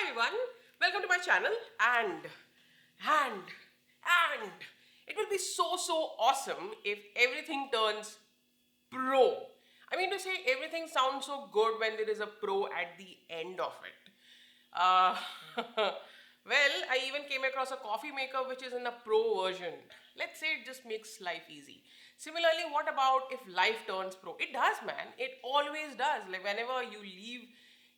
everyone, welcome to my channel and it will be so awesome if everything turns pro. I mean to say everything sounds so good when there is a pro at the end of it. Uh, well, I even came across a coffee maker which is in the pro version. Let's say it just makes life easy. Similarly, what about if life turns pro? It does, man. It always does. Like whenever you leave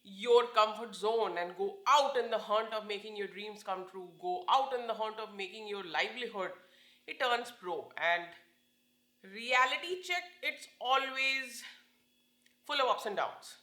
your comfort zone and go out in the hunt of making your dreams come true, go out in the hunt of making your livelihood, it turns pro. And reality check, it's always full of ups and downs.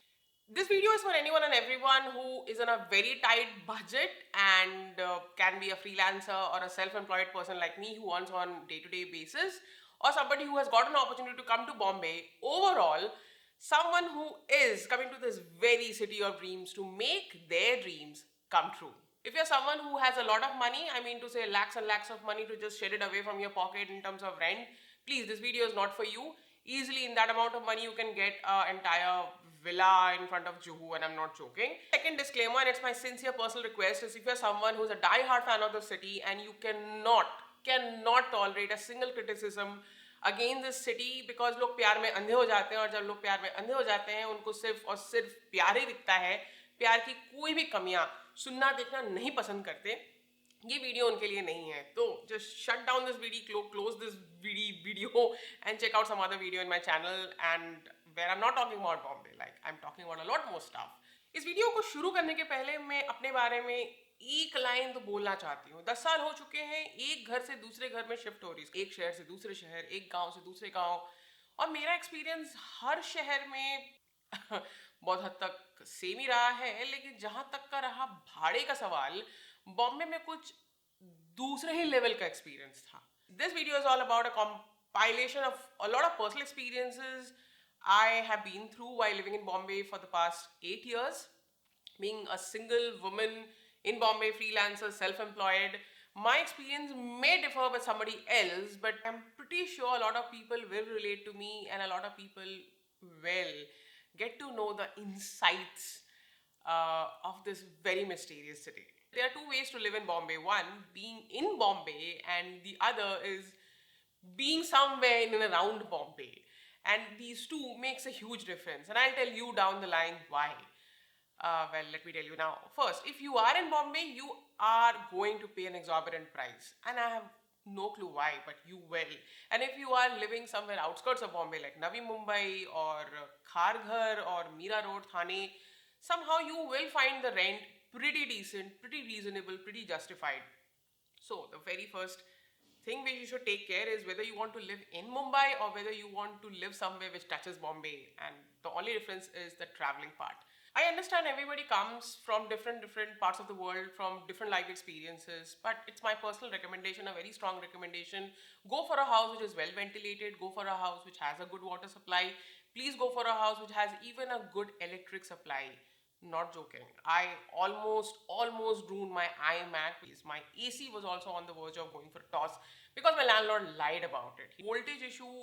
This video is for anyone and everyone who is on a very tight budget and can be a freelancer or a self-employed person like me who earns on day-to-day basis, or somebody who has got an opportunity to come to Bombay. Overall, someone who is coming to this very city of dreams to make their dreams come true. If you're someone who has a lot of money, I mean to say lakhs and lakhs of money to just shed it away from your pocket in terms of rent, please, this video is not for you. Easily in that amount of money you can get an entire villa in front of Juhu, and I'm not joking. Second disclaimer, and it's my sincere personal request, is if you're someone who's a die-hard fan of the city and you cannot tolerate a single criticism against this city, because लोग प्यार में अंधे हो जाते हैं और जब लोग प्यार में अंधे हो जाते हैं उनको सिर्फ और सिर्फ प्यार ही दिखता है, प्यार की कोई भी कमियां सुनना देखना नहीं पसंद करते, ये वीडियो उनके लिए नहीं है. तो just shut down this video, close this video and check out some other video in my channel, and where I'm not talking about Bombay, like I'm talking about a lot more stuff. इस video को शुरू करने के पहले मैं अपने बारे में एक लाइन तो बोलना चाहती हूँ. 10 साल हो चुके हैं एक घर से दूसरे घर में शिफ्ट हो रही, एक शहर से दूसरे शहर, एक गांव से दूसरे गांव, और मेरा एक्सपीरियंस हर शहर में बहुत हद तक सेम ही रहा है. लेकिन जहां तक का रहा भाड़े का सवाल, बॉम्बे में कुछ दूसरे ही लेवल का एक्सपीरियंस था. This video is all about a compilation of a lot of personal experiences I have been through while living in Bombay for the past 8 years. Being a single woman in Bombay, freelancer, self-employed, my experience may differ with somebody else, but I'm pretty sure a lot of people will relate to me and a lot of people will get to know the insights of this very mysterious city. There are two ways to live in Bombay. One, being in Bombay, and the other is being somewhere in and around Bombay. And these two makes a huge difference. And I'll tell you down the line why. Well, let me tell you now. First, if you are in Bombay, you are going to pay an exorbitant price. And I have no clue why, but you will. And if you are living somewhere outskirts of Bombay, like Navi Mumbai or Kharghar or Mira Road, Thane, somehow you will find the rent pretty decent, pretty reasonable, pretty justified. So the very first thing which you should take care is whether you want to live in Mumbai or whether you want to live somewhere which touches Bombay, and the only difference is the traveling part. I understand everybody comes from different parts of the world, from different life experiences, but it's my personal recommendation, a very strong recommendation. Go for a house which is well ventilated, go for a house which has a good water supply, please go for a house which has even a good electric supply. Not joking. I almost ruined my iMac. My AC was also on the verge of going for a toss because my landlord lied about it. Voltage issue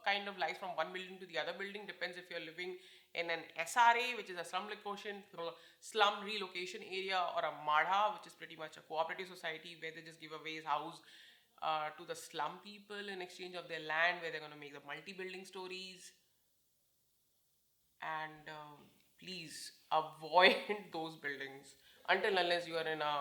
kind of lies from one building to the other building. Depends if you're living in an SRA, which is a slum relocation area, or a MADHA, which is pretty much a cooperative society where they just give away his house to the slum people in exchange of their land, where they're going to make the multi-building stories. And please avoid those buildings until unless you are in a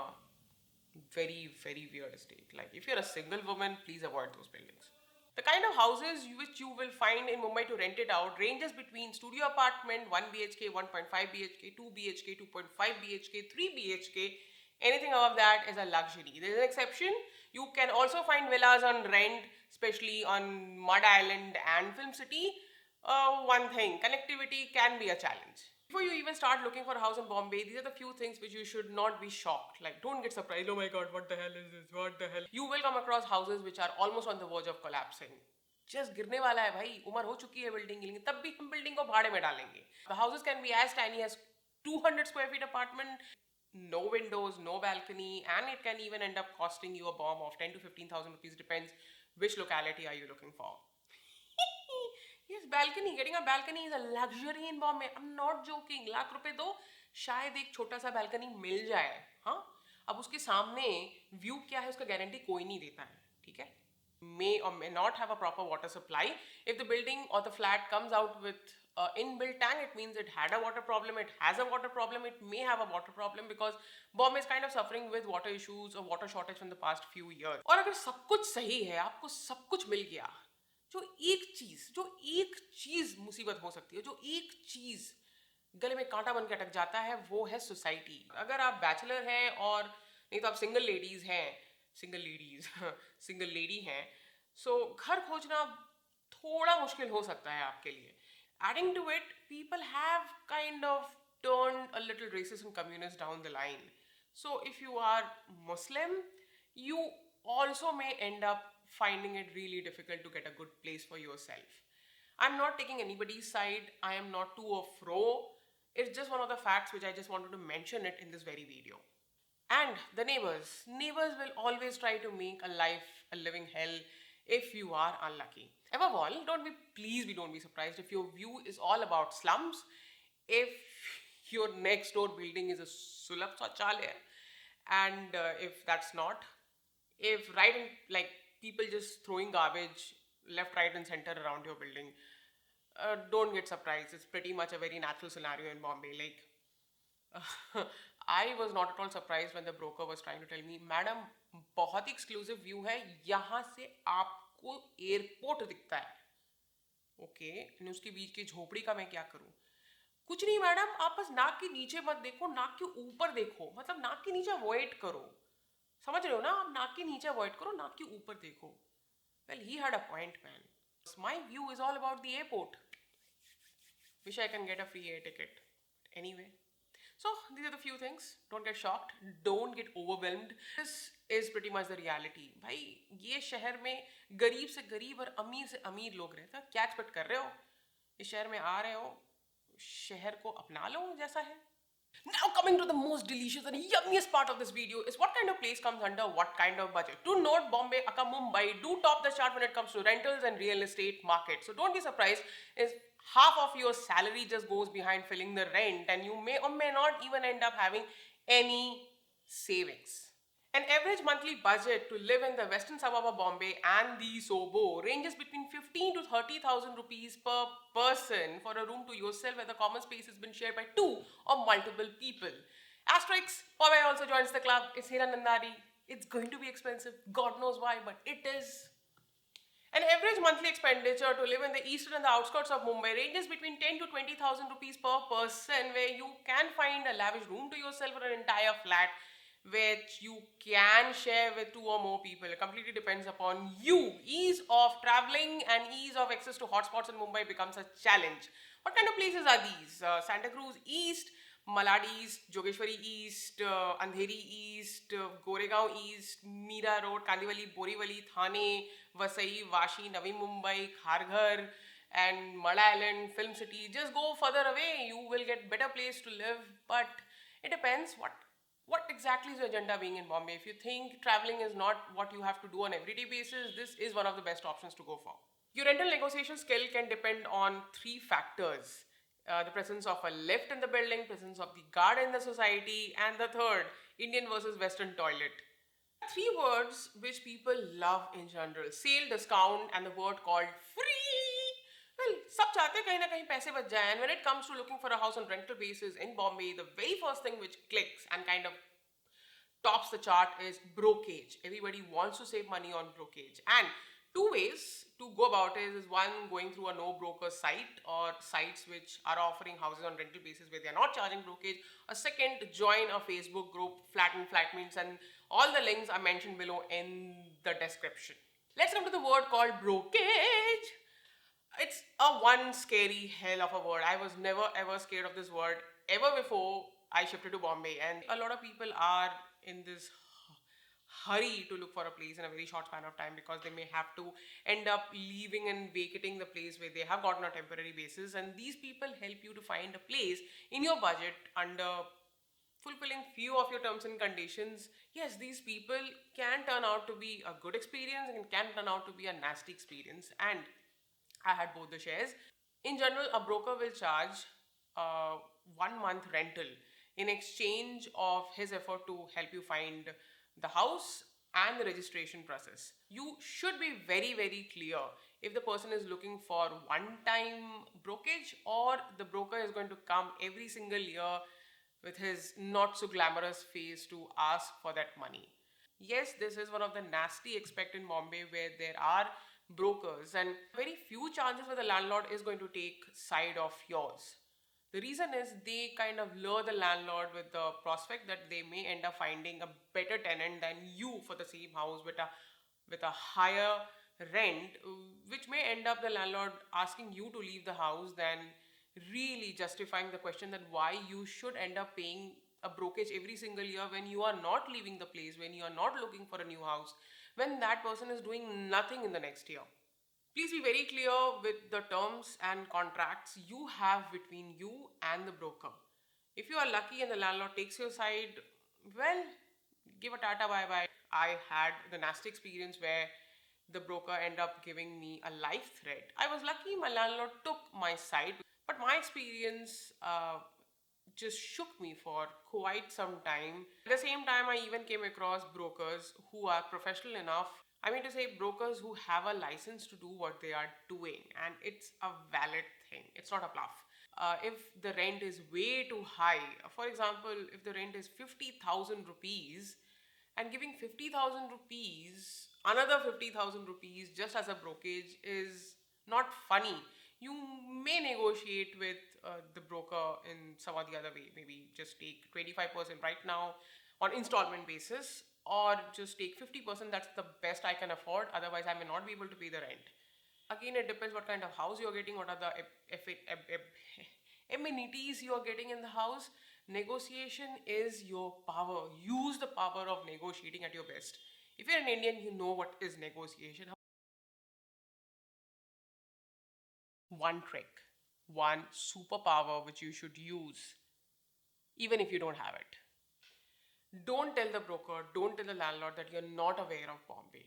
very weird state. Like if you're a single woman, please avoid those buildings. The kind of houses which you will find in Mumbai to rent it out ranges between studio apartment, 1 BHK, 1.5 BHK, 2 BHK, 2.5 BHK, 3 BHK. Anything above that is a luxury. There is an exception. You can also find villas on rent, especially on Mud Island and Film City. One thing, connectivity can be a challenge. Before you even start looking for a house in Bombay, these are the few things which you should not be shocked. Like, don't get surprised. Oh my God, what the hell is this? What the hell? You will come across houses which are almost on the verge of collapsing. Just गिरने वाला है भाई, उम्र हो चुकी है building की, लेकिन तब भी हम बिल्डिंग को भाड़े में डालेंगे. The houses can be as tiny as 200 square feet apartment, no windows, no balcony, and it can even end up costing you a bomb of 10 to 15,000 rupees. Depends which locality are you looking for. Yes, balcony. Getting a balcony is a luxury in Bombay. I'm not joking. Lakh रुपए दो शायद एक छोटा सा balcony मिल जाए. हाँ, अब उसके सामने व्यू क्या है उसका गारंटी कोई नहीं देता है. ठीक है, may or may not have a proper water supply. If the building or the flat comes out with inbuilt tank, it means it had a water problem, it has a water problem, it may have a water problem because Bombay is kind of suffering with water issues or water shortage from the past few years. और अगर सब कुछ सही है, आपको सब कुछ मिल गया, जो एक चीज मुसीबत हो सकती है, जो एक चीज गले में कांटा बन के अटक जाता है, वो है सोसाइटी. अगर आप बैचलर हैं और नहीं तो आप सिंगल लेडीज हैं, सिंगल लेडीज सिंगल लेडी हैं, सो घर खोजना थोड़ा मुश्किल हो सकता है आपके लिए. Adding to it, people have kind of turned a little racist and communist down the line. So if you are Muslim, you also may end up finding it really difficult to get a good place for yourself. I'm not taking anybody's side. I am not too or fro. It's just one of the facts which I just wanted to mention it in this very video. And the neighbors. Neighbors will always try to make a life a living hell if you are unlucky. Above all, don't be surprised if your view is all about slums, if your next door building is a sulab Sachalaya, and if that's not, if right in, like people just throwing garbage left, right, and center around your building, don't get surprised. It's pretty much a very natural scenario in Bombay. Like, I was not at all surprised when the broker was trying to tell me, "Madam, बहुत ही exclusive view है. यहाँ से आपको airport दिखता है." Okay, उसके बीच की झोपड़ी का मैं क्या करूँ? कुछ नहीं मैडम, आप बस नाक के नीचे मत देखो, नाक के ऊपर देखो. मतलब नाक के नीचे अवॉइड करो. समझ रहे हो ना? आप नाक के नीचे अवॉइड करो, नाक के ऊपर देखो. Well, he had a point, man. My view is all about the airport. Wish I can get a free air ticket. Anyway. So, these are the few things. Don't get shocked. Don't get overwhelmed. This is pretty much the reality. भाई, ये शहर में गरीब से गरीब और अमीर से अमीर लोग रहते हैं. क्या एक्सपेक्ट कर रहे हो? इस शहर में आ रहे हो, शहर को अपना लो जैसा है. Now coming to the most delicious and yummiest part of this video is what kind of place comes under what kind of budget. To note, Bombay aka Mumbai do top the chart when it comes to rentals and real estate market. So don't be surprised if half of your salary just goes behind filling the rent and you may or may not even end up having any savings. An average monthly budget to live in the western suburb of Bombay and the Sobo ranges between 15 to 30,000 rupees per person for a room to yourself where the common space has been shared by two or multiple people. Asterix, Bombay also joins the club. It's Hira Nandari. It's going to be expensive. God knows why, but it is. An average monthly expenditure to live in the eastern and the outskirts of Mumbai ranges between 10 to 20,000 rupees per person, where you can find a lavish room to yourself or an entire flat which you can share with two or more people. It completely depends upon you. Ease of traveling and ease of access to hotspots in Mumbai becomes a challenge. What kind of places are these? Santa Cruz East, Malad East, Jogeshwari East, Andheri East, Goregaon East, Mira Road, Kandivali, Borivali, Thane, Vasai, Vashi, Navi Mumbai, Kharghar, and Mada Island, Film City. Just go further away, you will get better place to live, but it depends what exactly is your agenda being in Bombay. If you think traveling is not what you have to do on everyday basis, this is one of the best options to go for. Your rental negotiation skill can depend on three factors. The presence of a lift in the building, presence of the guard in the society, and the third, Indian versus Western toilet. Three words which people love in general: sale, discount, and the word called free. Well, सब चाहते हैं कहीं ना कहीं पैसे बच जाए. And when it comes to looking for a house on rental basis in Bombay, the very first thing which clicks and kind of tops the chart is brokerage. Everybody wants to save money on brokerage. And two ways to go about it is one, going through a no broker site or sites which are offering houses on rental basis where they are not charging brokerage. A second, join a Facebook group, Flat and Flatmates, and all the links are mentioned below in the description. Let's come to the word called brokerage. It's a one scary hell of a word. I was never ever scared of this word ever before I shifted to Bombay, and a lot of people are in this hurry to look for a place in a very short span of time because they may have to end up leaving and vacating the place where they have gotten a temporary basis, and these people help you to find a place in your budget under fulfilling few of your terms and conditions. Yes, these people can turn out to be a good experience and can turn out to be a nasty experience, and I had both the shares. In general, a broker will charge uh, 1 month rental in exchange of his effort to help you find the house and the registration process. You should be very, very clear if the person is looking for one time brokerage or the broker is going to come every single year with his not so glamorous face to ask for that money. Yes, this is one of the nasty aspect in Bombay where there are brokers and very few chances where the landlord is going to take side of yours. The reason is they kind of lure the landlord with the prospect that they may end up finding a better tenant than you for the same house with a higher rent, which may end up the landlord asking you to leave the house than really justifying the question that why you should end up paying a brokerage every single year when you are not leaving the place, when you are not looking for a new house, when that person is doing nothing in the next year. Please be very clear with the terms and contracts you have between you and the broker. If you are lucky and the landlord takes your side, well, give a tata bye bye. I had the nasty experience where the broker ended up giving me a life threat. I was lucky my landlord took my side, but my experience just shook me for quite some time. At the same time, I even came across brokers who are professional enough. I mean to say, brokers who have a license to do what they are doing, and it's a valid thing. It's not a bluff. If the rent is way too high, for example, if the rent is 50,000 rupees, and giving 50,000 rupees, another 50,000 rupees just as a brokerage is not funny. You may negotiate with the broker in some or the other way. Maybe just take 25% right now on installment basis, or just take 50%. That's the best I can afford. Otherwise, I may not be able to pay the rent. Again, it depends what kind of house you're getting, what are the amenities you're getting in the house. Negotiation is your power. Use the power of negotiating at your best. If you're an Indian, you know what is negotiation. One trick, one superpower which you should use, even if you don't have it. Don't tell the broker, don't tell the landlord that you're not aware of Bombay.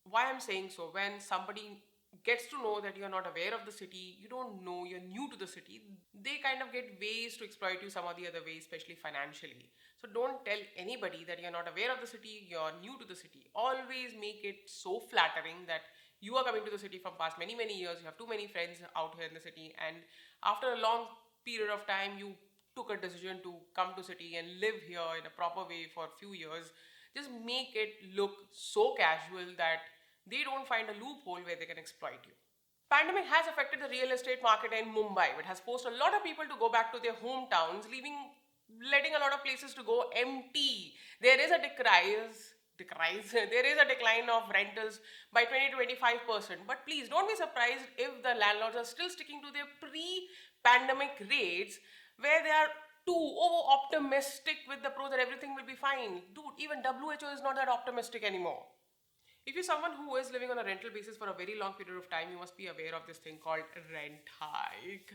Why I'm saying so, when somebody gets to know that you're not aware of the city, you don't know, you're new to the city, they kind of get ways to exploit you some or the other way, especially financially. So don't tell anybody that you're not aware of the city, you're new to the city. Always make it so flattering that you are coming to the city from past many, many years, you have too many friends out here in the city, and after a long period of time, you took a decision to come to city and live here in a proper way for a few years. Just make it look so casual that they don't find a loophole where they can exploit you. Pandemic has affected the real estate market in Mumbai. It has forced a lot of people to go back to their hometowns, letting a lot of places to go empty. There is a there is a decline of rentals by 20 to 25%. But please don't be surprised if the landlords are still sticking to their pre-pandemic rates, where they are too optimistic with the pros that everything will be fine. Dude, even WHO is not that optimistic anymore. If you're someone who is living on a rental basis for a very long period of time, you must be aware of this thing called rent hike.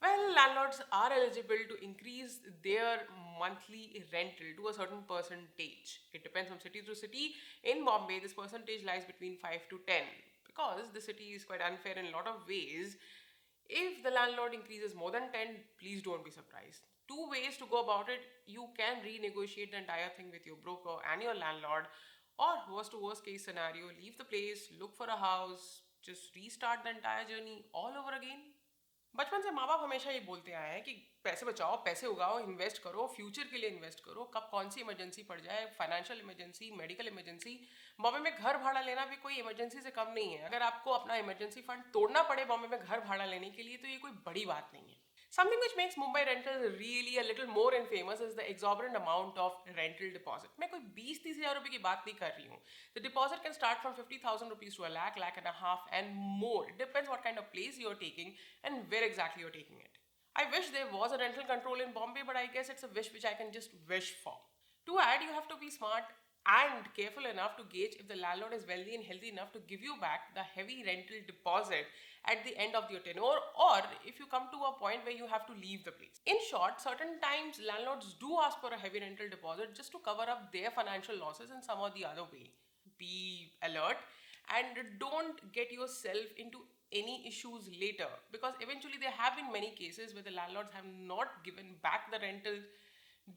Well, landlords are eligible to increase their monthly rental to a certain percentage. It depends from city to city. In Bombay, this percentage lies between 5 to 10 because the city is quite unfair in a lot of ways. If the landlord increases more than 10, please don't be surprised. Two ways to go about it. You can renegotiate the entire thing with your broker and your landlord, or worst to worst case scenario, leave the place, look for a house, just restart the entire journey all over again. बचपन से माँ बाप हमेशा ये बोलते आए हैं कि पैसे बचाओ, पैसे उगाओ, इन्वेस्ट करो, फ्यूचर के लिए इन्वेस्ट करो, कब कौन सी इमरजेंसी पड़ जाए, financial emergency, medical emergency. Bombay में घर भाड़ा लेना भी कोई इमरजेंसी से कम नहीं है। अगर आपको अपना इमरजेंसी फंड तोड़ना पड़े बॉम्बे में घर भाड़ा लेने के लिए, तो ये कोई बड़ी बात नहीं है। Something which makes Mumbai rentals really a little more infamous is the exorbitant amount of rental deposit. मैं कोई 20-30 हज़ार रुपए की बात नहीं कर रही हूँ. The deposit can start from 50,000 rupees to a lakh and a half and more. It depends what kind of place you're taking and where exactly you're taking it. I wish there was a rental control in Bombay, but I guess it's a wish which I can just wish for. To add, you have to be smart and careful enough to gauge if the landlord is wealthy and healthy enough to give you back the heavy rental deposit at the end of your tenure, or if you come to a point where you have to leave the place. In short, certain times landlords do ask for a heavy rental deposit just to cover up their financial losses in some or the other way. Be alert and don't get yourself into any issues later, because eventually there have been many cases where the landlords have not given back the rental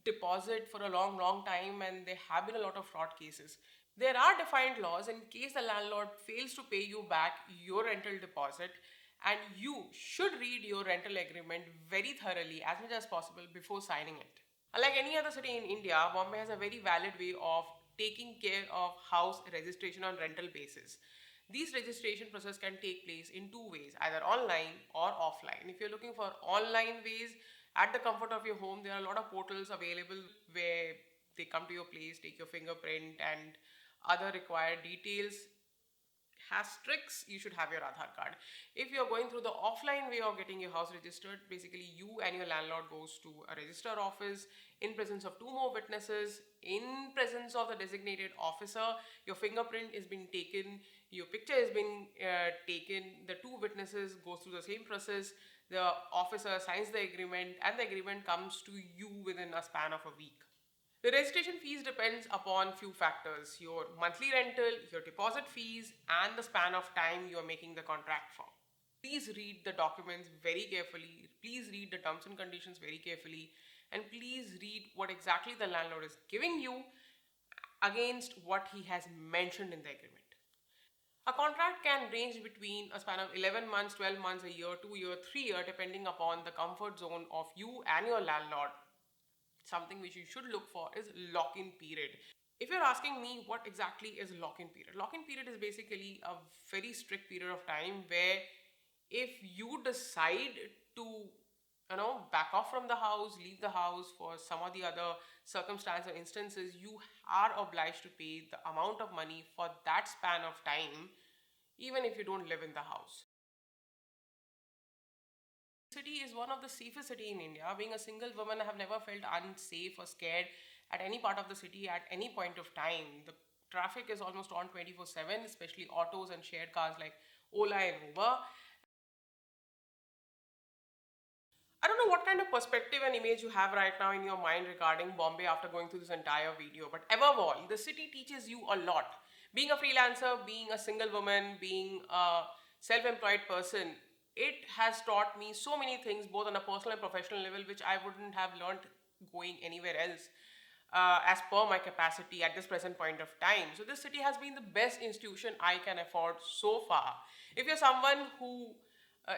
deposit for a long time, and there have been a lot of fraud cases. There are defined laws in case the landlord fails to pay you back your rental deposit, and you should read your rental agreement very thoroughly as much as possible before signing it. Unlike any other city in India, Bombay has a very valid way of taking care of house registration on rental basis. These registration process can take place in two ways, either online or offline. If you're looking for online ways, at the comfort of your home, there are a lot of portals available where they come to your place, take your fingerprint and other required details. Asterisks, you should have your Aadhaar card. If you're going through the offline way of getting your house registered, basically you and your landlord goes to a register office in presence of two more witnesses, in presence of the designated officer. Your fingerprint is being taken, your picture is being taken, the two witnesses go through the same process, the officer signs the agreement, and the agreement comes to you within a span of a week. The registration fees depends upon few factors: your monthly rental, your deposit fees, and the span of time you are making the contract for. Please read the documents very carefully. Please read the terms and conditions very carefully. And please read what exactly the landlord is giving you against what he has mentioned in the agreement. A contract can range between a span of 11 months, 12 months, a year, 2 year, 3 year, depending upon the comfort zone of you and your landlord. Something which you should look for is lock-in period. If you're asking me what exactly is lock-in period is basically a very strict period of time where if you decide to back off from the house, leave the house for some or the other circumstance or instances, you are obliged to pay the amount of money for that span of time, even if you don't live in the house. City is one of the safest city in India. Being a single woman, I have never felt unsafe or scared at any part of the city at any point of time. The traffic is almost on 24/7, especially autos and shared cars like Ola and Uber. I don't know what kind of perspective and image you have right now in your mind regarding Bombay after going through this entire video, but above all, the city teaches you a lot. Being a freelancer, being a single woman, being a self employed person, it has taught me so many things, both on a personal and professional level, which I wouldn't have learned going anywhere else. As per my capacity at this present point of time. So, this city has been the best institution I can afford so far. If you're someone who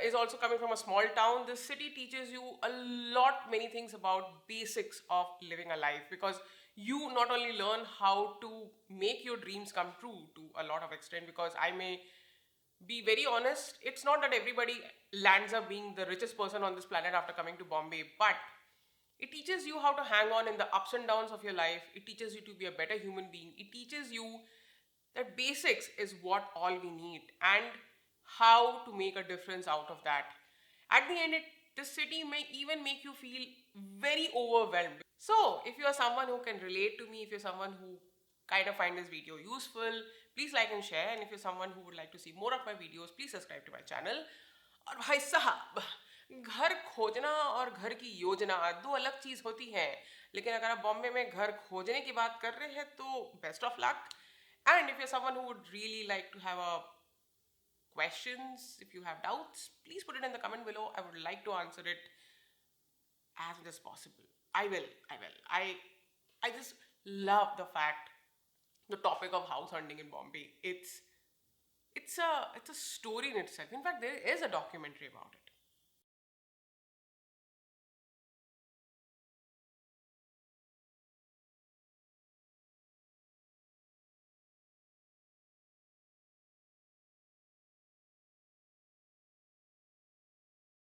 is also coming from a small town, this city teaches you a lot, many things about basics of living a life, because you not only learn how to make your dreams come true to a lot of extent, because I may be very honest, it's not that everybody lands up being the richest person on this planet after coming to Bombay, but it teaches you how to hang on in the ups and downs of your life. It teaches you to be a better human being. It teaches you that basics is what all we need and how to make a difference out of that. At the end, this city may even make you feel very overwhelmed. So, if you are someone who can relate to me, if you're someone who kind of find this video useful, please like and share. And if you're someone who would like to see more of my videos, please subscribe to my channel. और भाई साहब, घर खोजना और घर की योजना दो अलग चीज़ होती हैं, लेकिन अगर आप बॉम्बे में घर खोजने की बात कर रहे हैं तो best of luck. And if you're someone who would really like to have a questions, if you have doubts, please put it in the comment below. I would like to answer it as much as possible. I just love the fact, the topic of house hunting in Bombay. It's a story in itself. In fact, there is a documentary about it.